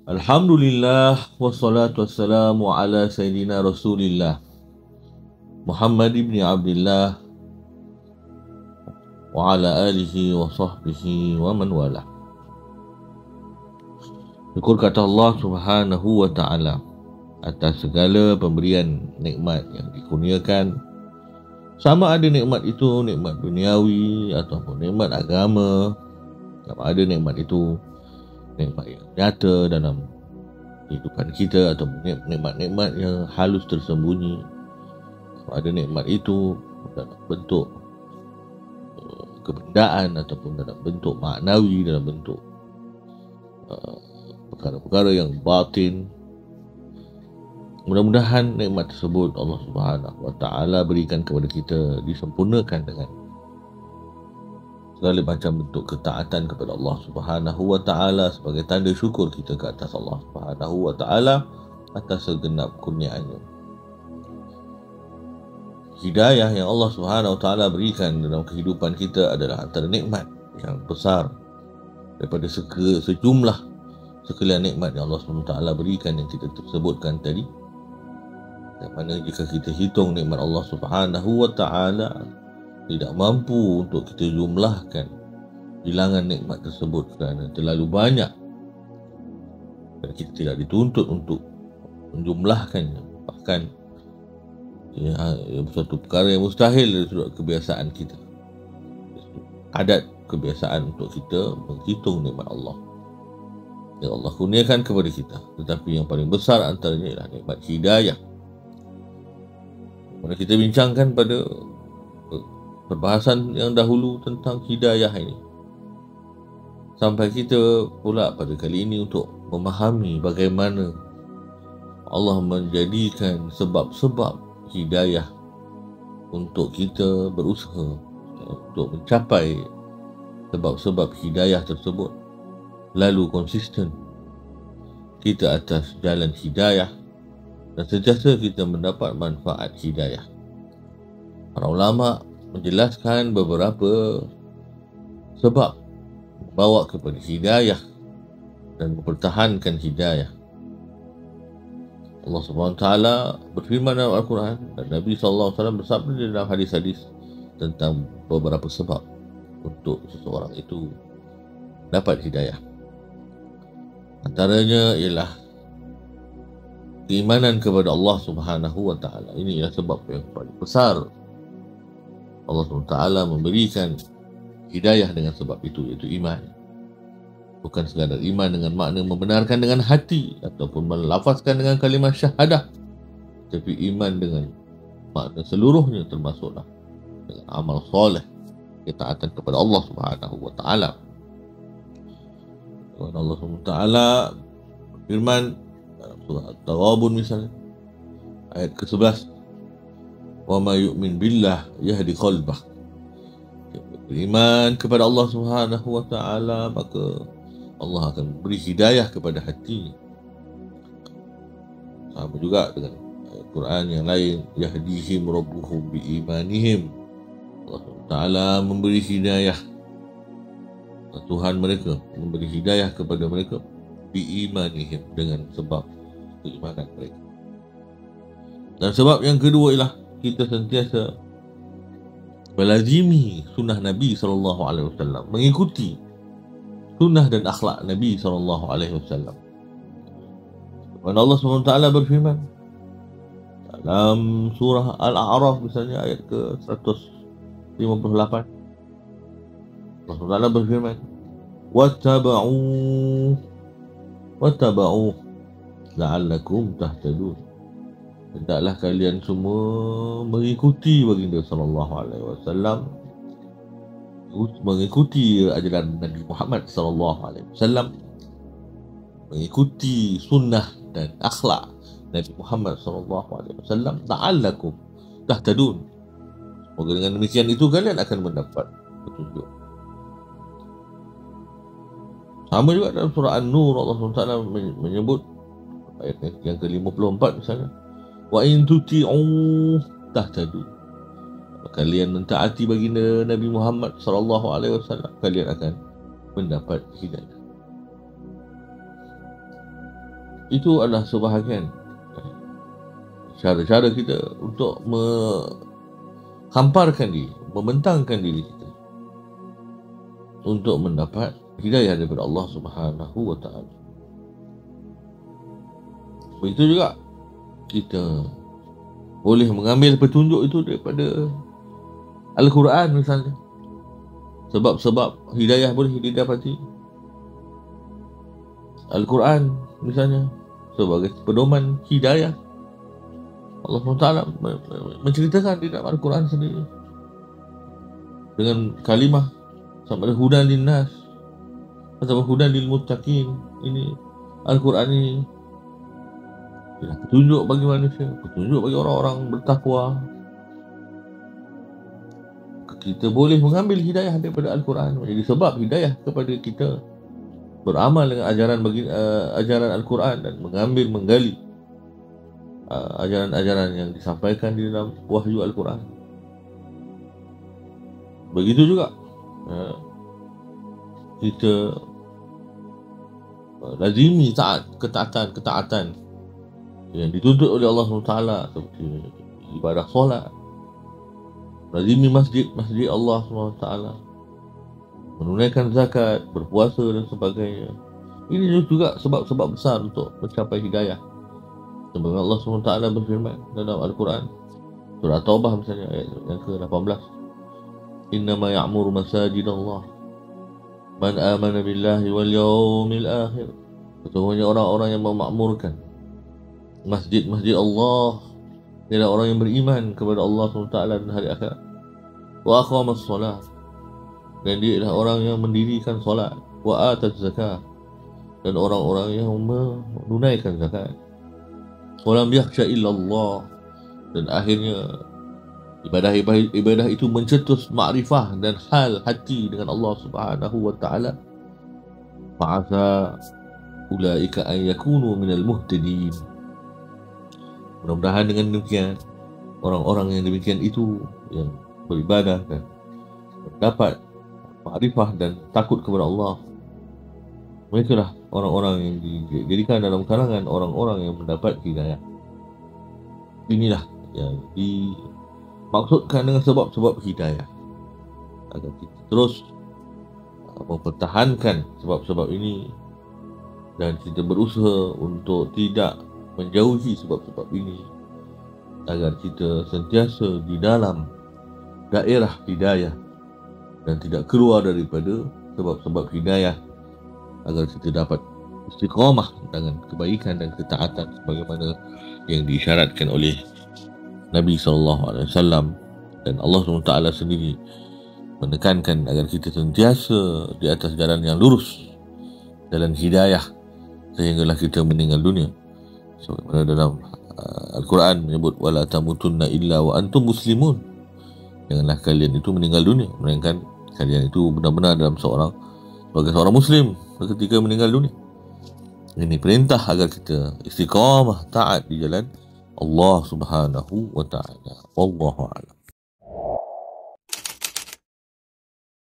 Alhamdulillah wassalatu wassalamu ala Sayyidina Rasulillah Muhammad ibn Abdullah wa ala alihi wa sahbihi wa man wala. Syukur kata Allah Subhanahu wa ta'ala atas segala pemberian nikmat yang dikurniakan, sama ada nikmat itu nikmat duniawi ataupun nikmat agama, sama ada nikmat itu nikmat yang nyata dalam kehidupan kita atau nikmat-nikmat yang halus tersembunyi. Ada nikmat itu dalam bentuk kebendaan ataupun dalam bentuk maknawi, dalam bentuk perkara-perkara yang batin. Mudah-mudahan nikmat tersebut Allah Subhanahu wa ta'ala berikan kepada kita disempurnakan dengan segala macam bentuk ketaatan kepada Allah Subhanahu wa ta'ala sebagai tanda syukur kita ke atas Allah Subhanahu wa ta'ala atas segenap kurniaannya. Hidayah yang Allah Subhanahu wa ta'ala berikan dalam kehidupan kita adalah antara nikmat yang besar daripada sejumlah sekalian nikmat yang Allah Subhanahu wa ta'ala berikan yang kita tersebutkan tadi. Yang mana jika kita hitung nikmat Allah Subhanahu wa ta'ala, tidak mampu untuk kita jumlahkan bilangan nikmat tersebut kerana terlalu banyak, dan kita tidak dituntut untuk menjumlahkannya. Bahkan suatu perkara yang mustahil dari sudut kebiasaan kita, adat kebiasaan untuk kita menghitung nikmat Allah yang Allah kurniakan kepada kita. Tetapi yang paling besar antaranya ialah nikmat hidayah. Mana kita bincangkan pada perbahasan yang dahulu tentang hidayah ini, sampai kita pula pada kali ini untuk memahami bagaimana Allah menjadikan sebab-sebab hidayah untuk kita berusaha untuk mencapai sebab-sebab hidayah tersebut, lalu konsisten kita atas jalan hidayah dan sentiasa kita mendapat manfaat hidayah. Para ulama menjelaskan beberapa sebab membawa kepada hidayah dan mempertahankan hidayah. Allah Subhanahu wa ta'ala berfirman dalam Al-Quran, dan Nabi sallallahu alaihi wasallam bersabda dalam hadis-hadis tentang beberapa sebab untuk seseorang itu dapat hidayah. Antaranya ialah keimanan kepada Allah Subhanahu wa ta'ala. Ini ialah sebab yang paling besar. Allah SWT memberikan hidayah dengan sebab itu, iaitu iman. Bukan sekadar iman dengan makna membenarkan dengan hati ataupun melafazkan dengan kalimah syahadah, tapi iman dengan makna seluruhnya, termasuklah dengan amal soleh, ketaatan kepada Allah Subhanahu wa ta'ala. Allah SWT firman dalam surah At-Taghabun misalnya, ayat ke-11, wa ma yu'min billah yahdi qalbah. Beriman kepada Allah Subhanahu wa ta'ala, maka Allah akan beri hidayah kepada hatinya. Sama juga dengan ayat Quran yang lain, yahdihim rabbuhum biimanihim. Allah Ta'ala memberi hidayah, Tuhan mereka memberi hidayah kepada mereka biimanihim, dengan sebab keimanan mereka. Dan sebab yang kedua ialah kita sentiasa melazimi sunnah Nabi SAW, mengikuti sunnah dan akhlak Nabi SAW. Kepada Allah SWT berfirman dalam surah Al-A'raf misalnya ayat ke-158, Allah SWT berfirman, wattaba'u la'allakum tahtadun. Hendaklah kalian semua mengikuti baginda sallallahu alaihi wasallam, mengikuti ajaran Nabi Muhammad sallallahu alaihi wasallam, mengikuti sunnah dan akhlak Nabi Muhammad sallallahu alaihi wasallam, la'allakum tahtadun. Semoga dengan demikian itu kalian akan mendapat petunjuk. Sama juga dalam surah An-Nur, Allah SWT menyebut ayat yang ke-54 misalnya, wa in tuti'u tahtadu. Kalian mentaati baginda Nabi Muhammad sallallahu alaihi wasallam, kalian akan mendapat hidayah. itu adalah sebahagian cara-cara kita untuk menghamparkan diri, membentangkan diri kita untuk mendapat hidayah daripada Allah Subhanahu wa ta'ala. Begitu juga kita boleh mengambil petunjuk itu daripada Al-Quran misalnya. Sebab-sebab hidayah boleh didapati Al-Quran misalnya sebagai pedoman hidayah. Allah SWT menceritakan di dalam Al-Quran sendiri dengan kalimah sama ada hudan linnas atau hudan lil muttaqin. Ini Al-Quran ini petunjuk bagi manusia, petunjuk bagi orang-orang bertakwa. Kita boleh mengambil hidayah daripada Al-Quran, jadi sebab hidayah kepada kita beramal dengan ajaran Al-Quran dan menggali ajaran-ajaran yang disampaikan di dalam wahyu Al-Quran. Begitu juga kita lazimi ketaatan yang dituntut oleh Allah SWT seperti ibadah solat, lazimi masjid Allah SWT, menunaikan zakat, berpuasa dan sebagainya. Ini juga sebab-sebab besar untuk mencapai hidayah. Sebab Allah SWT berfirman dalam Al-Quran surah Taubah misalnya ayat yang ke-18, innama ya'muru masajid Allah man amana billahi wal yawmil akhir. Sesungguhnya orang-orang yang memakmurkan masjid-masjid Allah ialah orang yang beriman kepada Allah SWT dan hari akhirat. Wa aqamas solat, dan dia adalah orang yang mendirikan solat. Wa atat zakah, dan orang-orang yang menunaikan zakat. Walam yakhsha illallah, dan akhirnya ibadah itu mencetus makrifah dan hal hati dengan Allah Subhanahu wa ta'ala. Fa'asa ulaika an yakunu minal muhtadin. Mudah-mudahan dengan demikian orang-orang yang demikian itu yang beribadah dan dapat makrifah dan takut kepada Allah, mereka lah orang-orang yang dijadikan dalam kalangan orang-orang yang mendapat hidayah. Inilah yang dimaksudkan dengan sebab-sebab hidayah, agar kita terus mempertahankan sebab-sebab ini dan kita berusaha untuk tidak menjauhi sebab-sebab ini, agar kita sentiasa di dalam daerah hidayah dan tidak keluar daripada sebab-sebab hidayah, agar kita dapat istiqamah dengan kebaikan dan ketaatan sebagaimana yang diisyaratkan oleh Nabi SAW. Dan Allah SWT sendiri menekankan agar kita sentiasa di atas jalan yang lurus, jalan hidayah, sehinggalah kita meninggal dunia. Sebagaimana dalam Al-Quran menyebut wala tamutunna illa wa antum muslimun, janganlah kalian itu meninggal dunia melainkan kalian itu benar-benar sebagai seorang muslim ketika meninggal dunia. Ini perintah agar kita istiqamah taat di jalan Allah Subhanahu wa ta'ala. Wallahu a'lam.